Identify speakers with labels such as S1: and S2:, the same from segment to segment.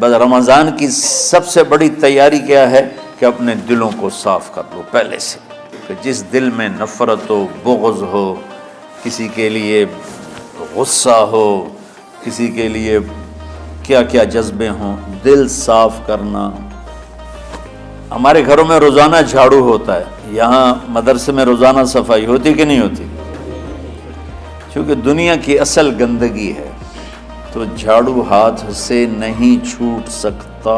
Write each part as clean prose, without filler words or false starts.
S1: بس رمضان کی سب سے بڑی تیاری کیا ہے کہ اپنے دلوں کو صاف کر لو پہلے سے، کہ جس دل میں نفرت ہو، بغض ہو، کسی کے لیے غصہ ہو، کسی کے لیے کیا کیا جذبے ہوں، دل صاف کرنا۔ ہمارے گھروں میں روزانہ جھاڑو ہوتا ہے، یہاں مدرسے میں روزانہ صفائی ہوتی کہ نہیں ہوتی؟ کیونکہ دنیا کی اصل گندگی ہے تو جھاڑو ہاتھ سے نہیں چھوٹ سکتا۔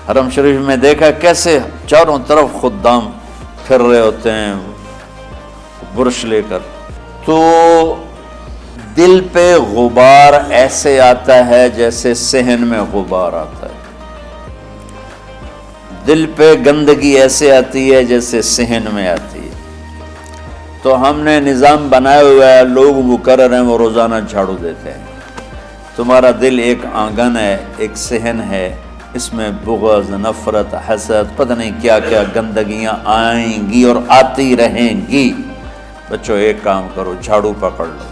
S1: حرم شریف میں دیکھا کیسے چاروں طرف خدام پھر رہے ہوتے ہیں برش لے کر، تو دل پہ غبار ایسے آتا ہے جیسے صحن میں غبار آتا ہے، دل پہ گندگی ایسے آتی ہے جیسے صحن میں آتی ہے۔ تو ہم نے نظام بنایا ہوا ہے، لوگ مقرر ہیں وہ روزانہ جھاڑو دیتے ہیں۔ تمہارا دل ایک آنگن ہے، ایک صحن ہے، اس میں بغض، نفرت، حسد، پتہ نہیں کیا کیا گندگیاں آئیں گی اور آتی رہیں گی۔ بچوں ایک کام کرو، جھاڑو پکڑ لو،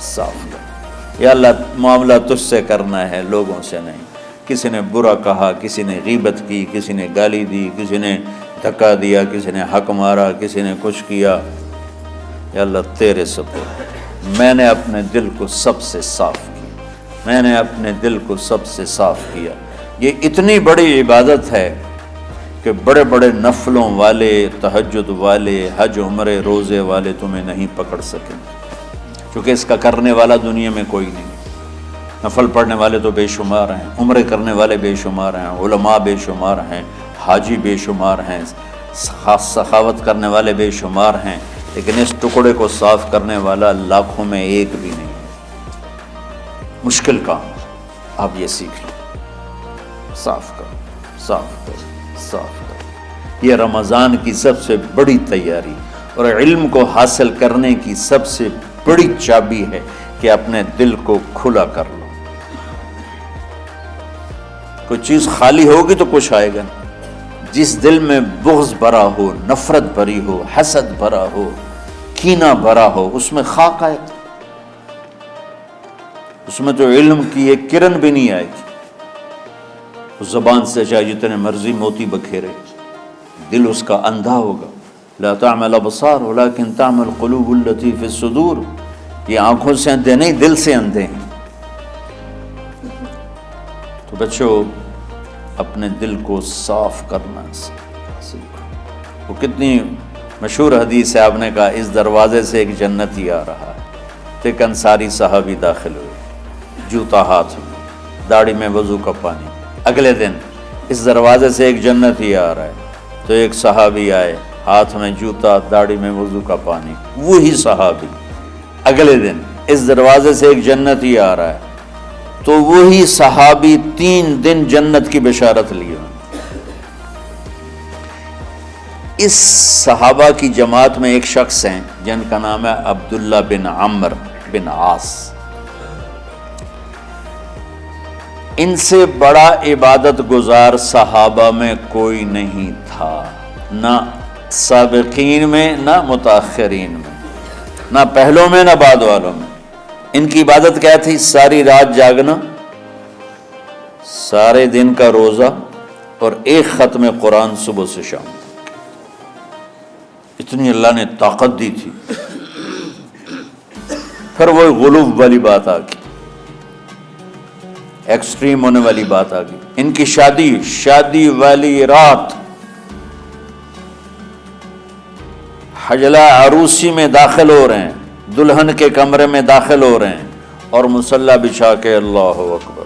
S1: صاف کرو۔ یا اللہ معاملہ تجھ سے کرنا ہے، لوگوں سے نہیں۔ کسی نے برا کہا، کسی نے غیبت کی، کسی نے گالی دی، کسی نے دھکا دیا، کسی نے حق مارا، کسی نے کچھ کیا، یا اللہ تیرے سپرد میں نے اپنے دل کو سب سے صاف کیا، میں نے اپنے دل کو سب سے صاف کیا۔ یہ اتنی بڑی عبادت ہے کہ بڑے بڑے نفلوں والے، تہجد والے، حج عمرے روزے والے تمہیں نہیں پکڑ سکیں، کیونکہ اس کا کرنے والا دنیا میں کوئی نہیں۔ نفل پڑھنے والے تو بے شمار ہیں، عمرے کرنے والے بے شمار ہیں، علماء بے شمار ہیں، حاجی بے شمار ہیں، سخاوت کرنے والے بے شمار ہیں، لیکن اس ٹکڑے کو صاف کرنے والا لاکھوں میں ایک بھی نہیں۔ مشکل کام، آپ یہ سیکھ لیں، صاف کرو، صاف کرو، صاف کرو۔ یہ رمضان کی سب سے بڑی تیاری اور علم کو حاصل کرنے کی سب سے بڑی چابی ہے کہ اپنے دل کو کھلا کر لو۔ کوئی چیز خالی ہوگی تو کچھ آئے گا۔ جس دل میں بغض بھرا ہو، نفرت بھری ہو، حسد بھرا ہو، کینہ بھرا ہو، اس میں خاک آئے گا، اس میں تو علم کی ایک کرن بھی نہیں آئے گی۔ اس زبان سے چاہے جتنے مرضی موتی بکھیرے، دل اس کا اندھا ہوگا۔ لا تعمل الابصار ولكن تعمل القلوب التي في الصدور۔ یہ آنکھوں سے اندھے نہیں، دل سے اندھے ہیں۔ تو بچوں اپنے دل کو صاف کرنا سیکھو۔ وہ کتنی مشہور حدیث ہے، آپ نے کہا اس دروازے سے ایک جنتی آ رہا ہے، تو ایک انصاری صحابی داخل ہوئے، جوتا ہاتھ میں، داڑھی میں وضو کا پانی۔ اگلے دن اس دروازے سے ایک جنتی آ رہا ہے، تو ایک صحابی آئے، ہاتھ میں جوتا، داڑھی میں وضو کا پانی، وہی صحابی۔ اگلے دن اس دروازے سے ایک جنتی آ رہا ہے، تو وہی صحابی 3 دن جنت کی بشارت لیے۔ اس صحابہ کی جماعت میں ایک شخص ہیں جن کا نام ہے عبداللہ بن عمرو بن عاص۔ ان سے بڑا عبادت گزار صحابہ میں کوئی نہیں تھا، نہ سابقین میں نہ متاخرین میں، نہ پہلوں میں نہ بعد والوں میں۔ ان کی عبادت کیا تھی؟ ساری رات جاگنا، سارے دن کا روزہ، اور ایک ختم قرآن صبح سے شام۔ اتنی اللہ نے طاقت دی تھی۔ پھر وہ غلوب والی بات آ گئی، ایکسٹریم ہونے والی بات آ گئی۔ ان کی شادی والی رات حجلہ عروسی میں داخل ہو رہے ہیں، دلہن کے کمرے میں داخل ہو رہے ہیں، اور مصلی بچھا کے اللہ اکبر،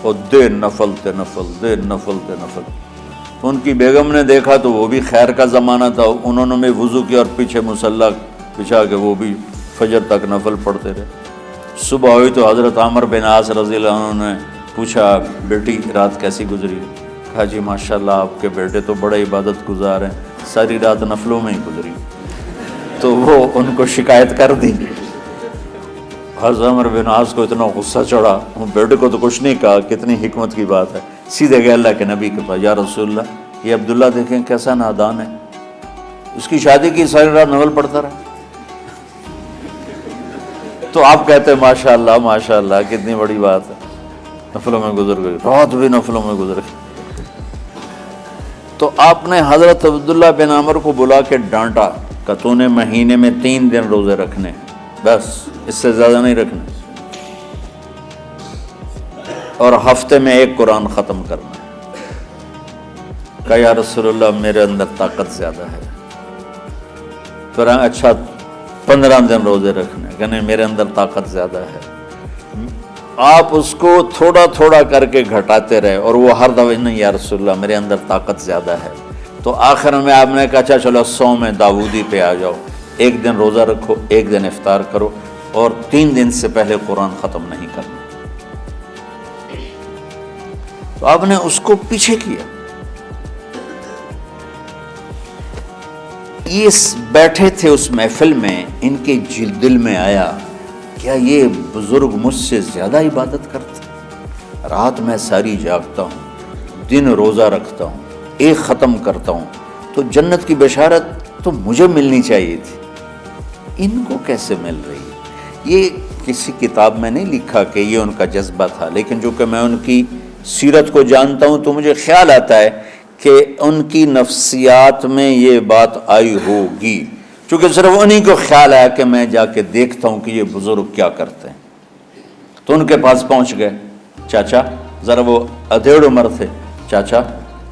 S1: اور دیر نفل تے نفل، دیر نفل تے نفل۔ ان کی بیگم نے دیکھا تو وہ بھی خیر کا زمانہ تھا، انہوں نے بھی وضو کیا اور پیچھے مصلی بچھا کے وہ بھی فجر تک نفل پڑھتے رہے۔ صبح ہوئی تو حضرت عمرو بن عاص رضی اللہ عنہ نے پوچھا، بیٹی رات کیسی گزری؟ کہا جی ماشاءاللہ آپ کے بیٹے تو بڑے عبادت گزار ہیں، ساری رات نفلوں میں ہی گزری۔ تو وہ ان کو شکایت کر دی۔ حضرت عمرو بن عاص کو اتنا غصہ چڑھا، بیٹے کو تو کچھ نہیں کہا، کتنی حکمت کی بات ہے، سیدھے گئے اللہ کے نبی کے پاس، یا رسول اللہ یہ عبداللہ دیکھیں کیسا نادان ہے، اس کی شادی کی ساری رات نفل پڑھتا رہا۔ تو آپ کہتے ہیں ماشاءاللہ ماشاءاللہ کتنی بڑی بات ہے۔ نفلوں میں گزر گئی، رات بھی نفلوں میں گزر گئی۔ تو آپ نے حضرت عبداللہ بن عمر کو بلا کے ڈانٹا کہ تو نے مہینے میں 3 دن روزے رکھنے، بس اس سے زیادہ نہیں رکھنے، اور ہفتے میں 1 قرآن ختم کرنا ہے۔ کہا یا رسول اللہ میرے اندر طاقت زیادہ ہے۔ پھر اچھا 15 دن روزے رکھنے، کہ نہیں میرے اندر طاقت زیادہ ہے۔ آپ اس کو تھوڑا تھوڑا کر کے گھٹاتے رہے، اور وہ ہر دفعہ نہیں یا رسول اللہ میرے اندر طاقت زیادہ ہے۔ تو آخر میں آپ نے کہا اچھا چلو 100 میں داؤدی پہ آ جاؤ، 1 دن روزہ رکھو، 1 دن افطار کرو، اور 3 دن سے پہلے قرآن ختم نہیں کرنا۔ تو آپ نے اس کو پیچھے کیا۔ یہ بیٹھے تھے اس محفل میں، ان کے دل میں آیا کیا یہ بزرگ مجھ سے زیادہ عبادت کرتے؟ رات میں ساری جاگتا ہوں، دن روزہ رکھتا ہوں، 1 ختم کرتا ہوں، تو جنت کی بشارت تو مجھے ملنی چاہیے تھی، ان کو کیسے مل رہی ہے؟ یہ کسی کتاب میں نہیں لکھا کہ یہ ان کا جذبہ تھا، لیکن جو کہ میں ان کی سیرت کو جانتا ہوں تو مجھے خیال آتا ہے کہ ان کی نفسیات میں یہ بات آئی ہوگی، چونکہ صرف انہی کو خیال آیا کہ میں جا کے دیکھتا ہوں کہ یہ بزرگ کیا کرتے ہیں۔ تو ان کے پاس پہنچ گئے، چاچا ذرا، وہ ادھیڑ عمر تھے، چاچا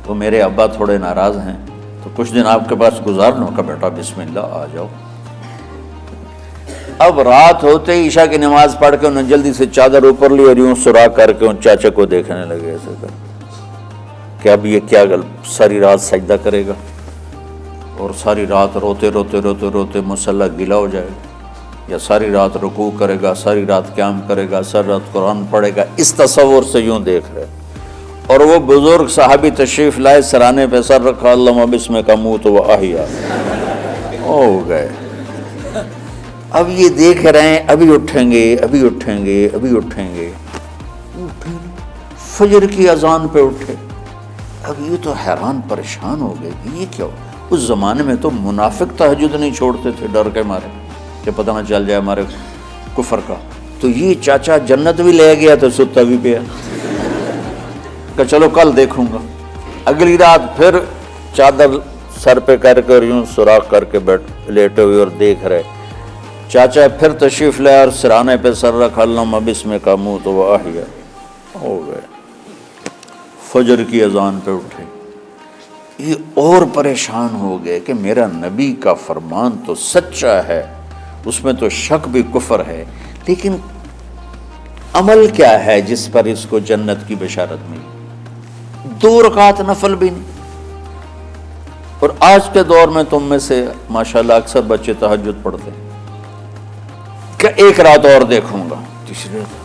S1: وہ میرے ابا تھوڑے ناراض ہیں، تو کچھ دن آپ کے پاس گزار لوں کا، بیٹا بسم اللہ آ جاؤ۔ اب رات ہوتے ہی عشاء کی نماز پڑھ کے انہوں نے جلدی سے چادر اوپر لی اور یوں سراغ کر کے ان چاچا کو دیکھنے لگے ایسے کر کہ اب یہ کیا ساری رات سجدہ کرے گا، اور ساری رات روتے روتے روتے روتے مصلی گیلا ہو جائے گا، یا ساری رات رکوع کرے گا، ساری رات قیام کرے گا، ساری رات قرآن پڑھے گا، اس تصور سے یوں دیکھ رہے۔ اور وہ بزرگ صحابی تشریف لائے، سرانے پہ سر رکھا، اللہم بسمک اموت و احیا، ہو گئے۔ اب یہ دیکھ رہے ہیں ابھی اٹھیں گے، ابھی اٹھیں گے، ابھی اٹھیں گے، فجر کی اذان پہ اٹھے۔ اب یہ تو حیران پریشان ہو گئے کہ یہ کیا ہو؟ اس زمانے میں تو منافق تہجد نہیں چھوڑتے تھے ڈر کے مارے کہ پتہ نہ چل جائے ہمارے کفر کا۔ تو یہ چاچا جنت بھی لے گیا تو ستا بھی پیا کہ چلو کل دیکھوں گا۔ اگلی رات پھر چادر سر پہ کر کے اور یوں سوراخ کر کے لیٹے ہوئے اور دیکھ رہے۔ چاچا پھر تشریف لائے اور سرانے پہ سر رکھا، اللہم بسمک اموت و احیا، ہو گئے۔ فجر کی اذان پہ اٹھے، یہ اور پریشان ہو گئے کہ میرا نبی کا فرمان تو سچا ہے، اس میں تو شک بھی کفر ہے، لیکن عمل کیا ہے جس پر اس کو جنت کی بشارت ملی؟ 2 رکعت نفل بھی نہیں۔ اور آج کے دور میں تم میں سے ماشاءاللہ اکثر بچے تہجد پڑھتے ہیں کہ 1 رات اور دیکھوں گا، تیسری رات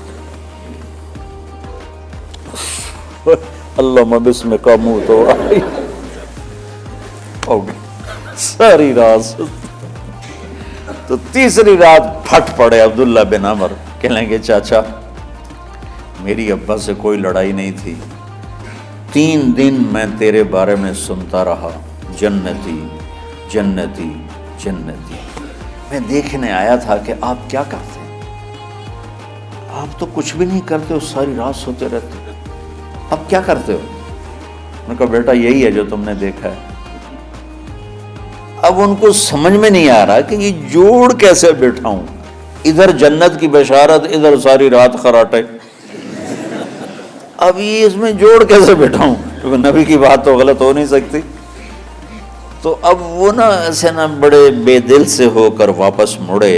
S1: اللہم بسمک اموت و احیا، ہو گئی ساری رات۔ تو تیسری رات پھٹ پڑے عبداللہ بن عمر، کہنے لگے چاچا میری ابا سے کوئی لڑائی نہیں تھی، 3 دن میں تیرے بارے میں سنتا رہا، جنتی جنتی جنتی۔ میں دیکھنے آیا تھا کہ آپ کیا کرتے ہیں، آپ تو کچھ بھی نہیں کرتے ہو، ساری رات سوتے رہتے، اب کیا کرتے ہو؟ میں نے کہا بیٹا یہی ہے جو تم نے دیکھا ہے۔ اب ان کو سمجھ میں نہیں آ رہا کہ یہ جوڑ کیسے بٹھاؤں، ادھر جنت کی بشارت، ادھر ساری رات خراٹے، اب یہ اس میں جوڑ کیسے بٹھاؤں، کیونکہ نبی کی بات تو غلط ہو نہیں سکتی۔ تو اب وہ نا ایسے نا بڑے بے دل سے ہو کر واپس مڑے،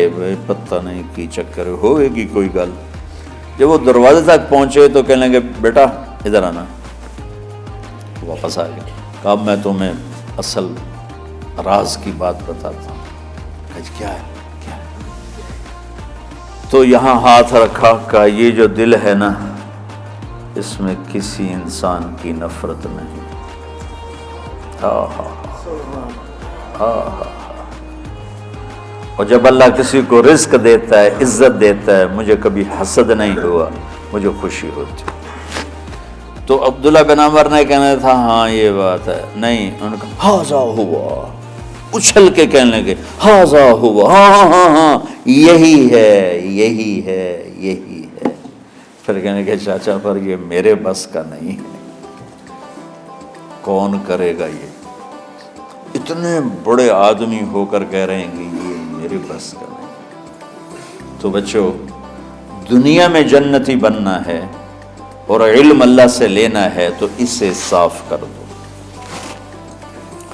S1: پتہ نہیں کی چکر ہوئے گی کوئی گل۔ جب وہ دروازے تک پہنچے تو کہنے لگے بیٹا ادھر آنا، واپس آ گئے۔ کہا میں تمہیں اصل راز کی بات بتاتا ہوں۔ کہا کیا ہے کیا ہے؟ تو یہاں ہاتھ رکھا، کہا یہ جو دل ہے نا اس میں کسی انسان کی نفرت نہیں۔ اور جب اللہ کسی کو رزق دیتا ہے، عزت دیتا ہے، مجھے کبھی حسد نہیں ہوا، مجھے خوشی ہوتی۔ تو عبداللہ بن عمر نے کہنا تھا ہاں یہ بات ہے، نہیں، انہوں نے کہا ہاذا ہوا، اچھل کے کہنے لگے ہاذا ہوا، ہاں ہاں ہاں ہاں یہی ہے یہی ہے یہی ہے۔ پھر کہنے کہ چاچا پر یہ میرے بس کا نہیں ہے، کون کرے گا یہ؟ اتنے بڑے آدمی ہو کر کہہ رہے ہیں کہ یہ میرے بس کا نہیں۔ تو بچوں، دنیا میں جنتی بننا ہے اور علم اللہ سے لینا ہے تو اسے صاف کر دو،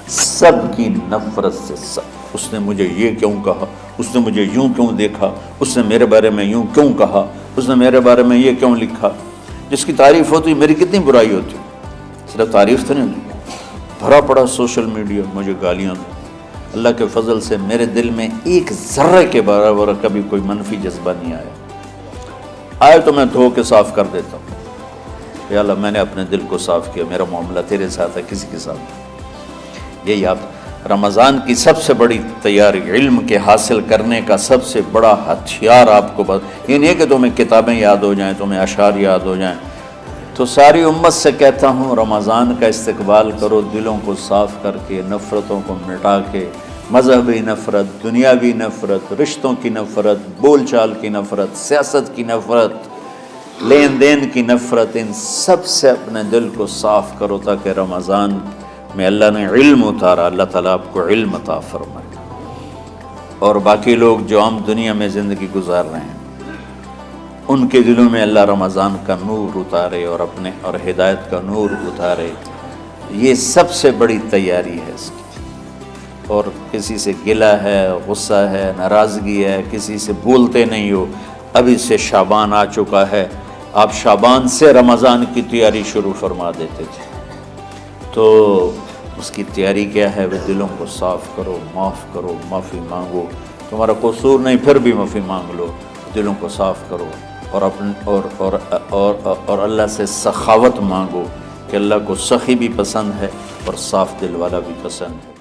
S1: سب کی نفرت سے۔ سب، اس نے مجھے یہ کیوں کہا، اس نے مجھے یوں کیوں دیکھا، اس نے میرے بارے میں یوں کیوں کہا، اس نے میرے بارے میں یہ کیوں لکھا۔ جس کی تعریف ہوتی میری کتنی برائی ہوتی، صرف تعریف تو نہیں ہوتی، بھرا پڑا سوشل میڈیا مجھے گالیاں دے۔ اللہ کے فضل سے میرے دل میں ایک ذرے کے برابر کبھی کوئی منفی جذبہ نہیں آیا تو میں دھو کے صاف کر دیتا ہوں، یا اللہ میں نے اپنے دل کو صاف کیا، میرا معاملہ تیرے ساتھ ہے، کسی کے ساتھ نہیں۔ یہی آپ رمضان کی سب سے بڑی تیاری، علم کے حاصل کرنے کا سب سے بڑا ہتھیار آپ کو یہ نہیں ہے کہ تمہیں کتابیں یاد ہو جائیں، تمہیں اشعار یاد ہو جائیں۔ تو ساری امت سے کہتا ہوں رمضان کا استقبال کرو، دلوں کو صاف کر کے، نفرتوں کو مٹا کے، مذہبی نفرت، دنیاوی نفرت، رشتوں کی نفرت، بول چال کی نفرت، سیاست کی نفرت، لین دین کی نفرت، ان سب سے اپنے دل کو صاف کرو تاکہ رمضان میں اللہ نے علم اتارا، اللہ تعالیٰ آپ کو علم عطا فرمائے، اور باقی لوگ جو عام دنیا میں زندگی گزار رہے ہیں ان کے دلوں میں اللہ رمضان کا نور اتارے اور ہدایت کا نور اتارے۔ یہ سب سے بڑی تیاری ہے اس کی۔ اور کسی سے گلہ ہے، غصہ ہے، ناراضگی ہے، کسی سے بولتے نہیں ہو، ابھی سے شعبان آ چکا ہے، آپ شعبان سے رمضان کی تیاری شروع فرما دیتے تھے، تو اس کی تیاری کیا ہے؟ وہ دلوں کو صاف کرو، معاف کرو، معافی مانگو، تمہارا قصور نہیں پھر بھی معافی مانگ لو، دلوں کو صاف کرو، اور اللہ سے سخاوت مانگو کہ اللہ کو سخی بھی پسند ہے اور صاف دل والا بھی پسند ہے۔